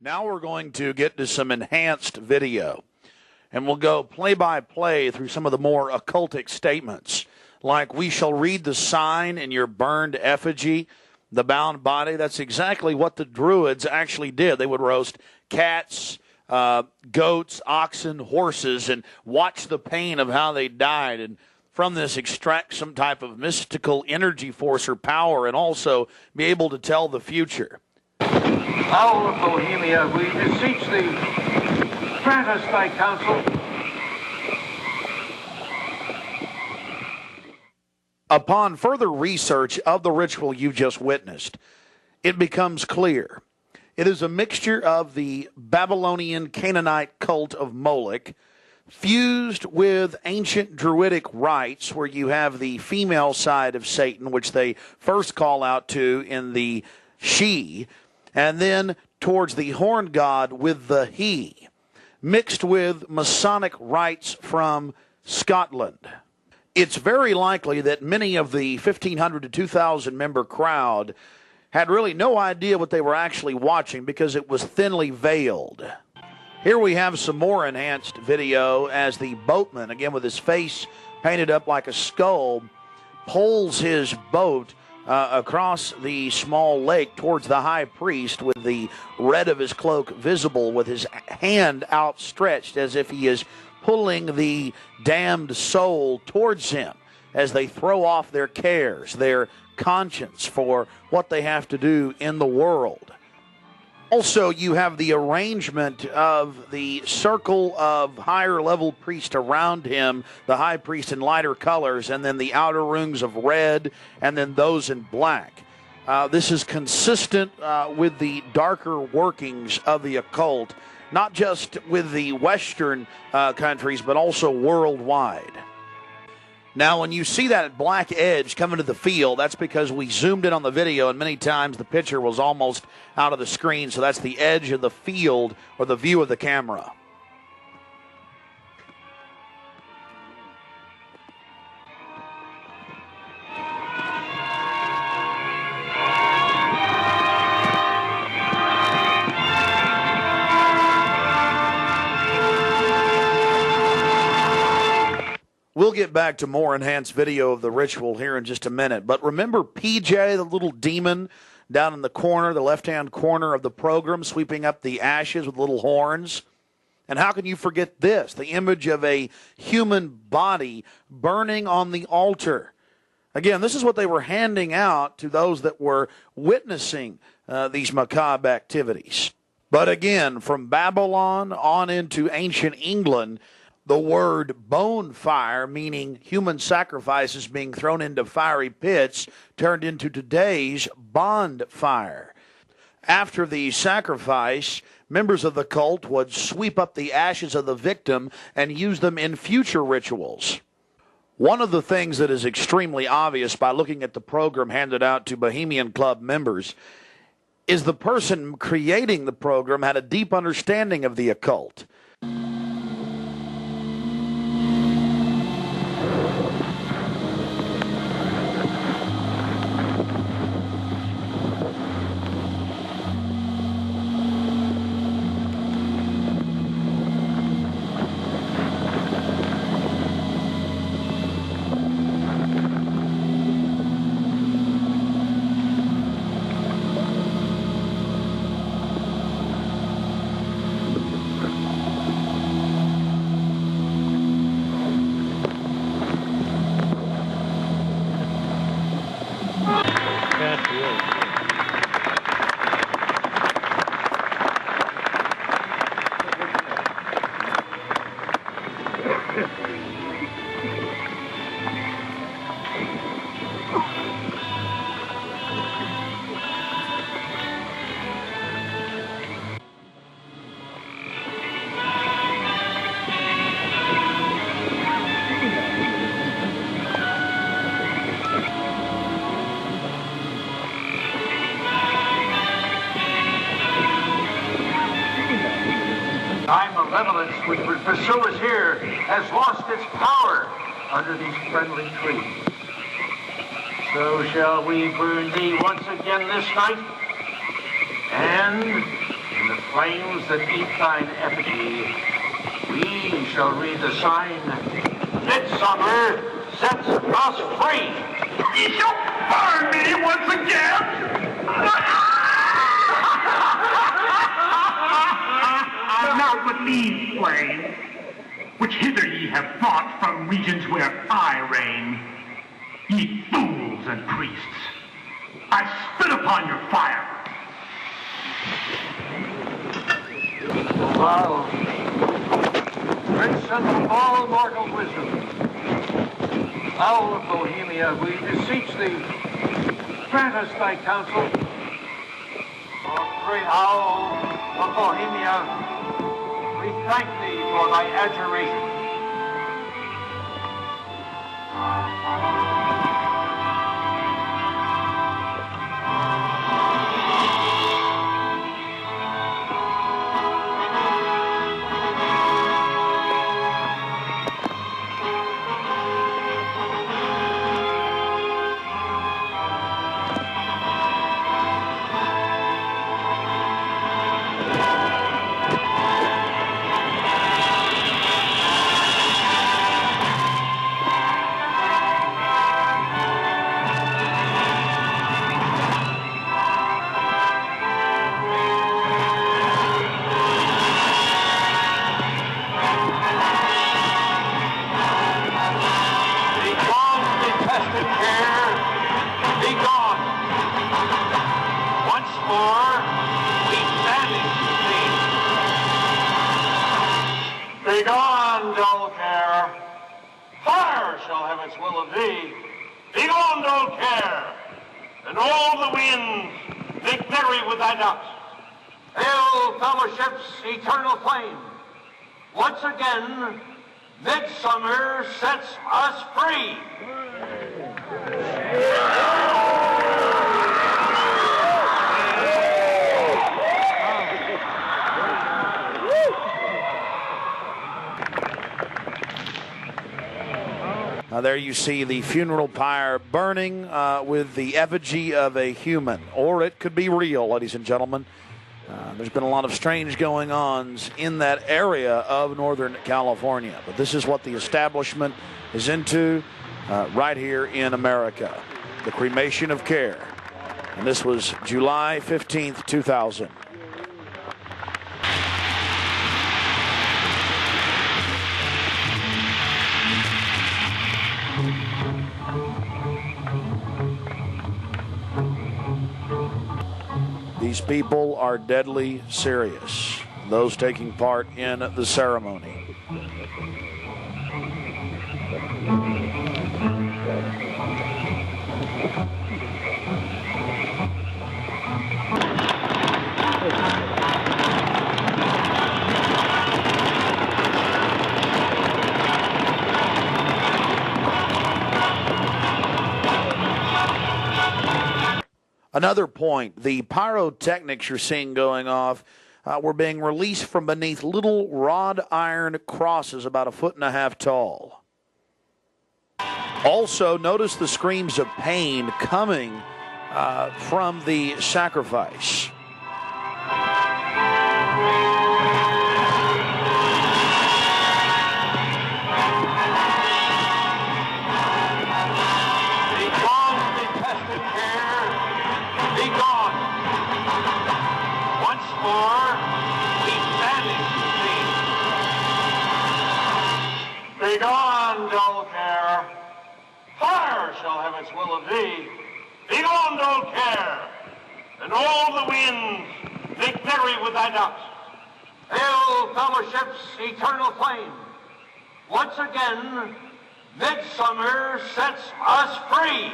Now we're going to get to some enhanced video, and we'll go play-by-play through some of the more occultic statements, like we shall read the sign in your burned effigy, the bound body. That's exactly what the Druids actually did. They would roast cats, goats, oxen, horses, and watch the pain of how they died, and from this extract some type of mystical energy force or power, and also be able to tell the future. Owl of Bohemia, we beseech thee, grant us thy counsel. Upon further research of the ritual you just witnessed, it becomes clear. It is a mixture of the Babylonian Canaanite cult of Moloch, fused with ancient Druidic rites, where you have the female side of Satan, which they first call out to in the she, and then towards the horn god with the he, mixed with Masonic rites from Scotland. It's very likely that many of the 1,500 to 2,000 member crowd had really no idea what they were actually watching because it was thinly veiled. Here we have some more enhanced video as the boatman, again with his face painted up like a skull, pulls his boat across the small lake towards the high priest with the red of his cloak visible, with his hand outstretched as if he is pulling the damned soul towards him as they throw off their cares, their conscience for what they have to do in the world. Also, you have the arrangement of the circle of higher-level priests around him, the high priest in lighter colors, and then the outer rings of red, and then those in black. This is consistent with the darker workings of the occult, not just with the Western countries, but also worldwide. Now, when you see that black edge coming to the field, that's because we zoomed in on the video, and many times the picture was almost out of the screen, so that's the edge of the field or the view of the camera. We'll get back to more enhanced video of the ritual here in just a minute. But remember PJ, the little demon down in the corner, the left-hand corner of the program, sweeping up the ashes with little horns? And how can you forget this? The image of a human body burning on the altar. Again, this is what they were handing out to those that were witnessing these macabre activities. But again, from Babylon on into ancient England, the word bone fire, meaning human sacrifices being thrown into fiery pits, turned into today's bond fire. After the sacrifice, members of the cult would sweep up the ashes of the victim and use them in future rituals. One of the things that is extremely obvious by looking at the program handed out to Bohemian Club members is the person creating the program had a deep understanding of the occult. Thy malevolence which would pursue us here has lost its power under these friendly trees. So shall we burn thee once again this night, and In the flames that eat thine effigy, we shall read the sign, Midsummer sets us free. You shall burn me once again. Not with these flames, which hither ye have brought from regions where I reign. Ye fools and priests, I spit upon your fire. Thou, prince of all mortal wisdom, thou of Bohemia, we beseech thee, grant us thy counsel. For great owl of Bohemia, we thank thee for thy adjuration. Begone, dull care. Fire shall have its will of thee. Begone, dull care. And all the winds make merry with thy ducks. Hail, fellowship's eternal flame. Once again, midsummer sets us free. There you see the funeral pyre burning with the effigy of a human, or it could be real, ladies and gentlemen. There's been a lot of strange going-ons in that area of Northern California, but this is what the establishment is into right here in America, the cremation of care. And this was July 15th, 2000. These people are deadly serious, those taking part in the ceremony. Another point, the pyrotechnics you're seeing going off were being released from beneath little wrought iron crosses about 1.5 feet tall. Also, notice the screams of pain coming from the sacrifice. Begone, dull care. Fire shall have its will of thee. Begone, dull care. And all the winds make merry with thy ducks. Hail, fellowship's eternal flame. Once again, midsummer sets us free.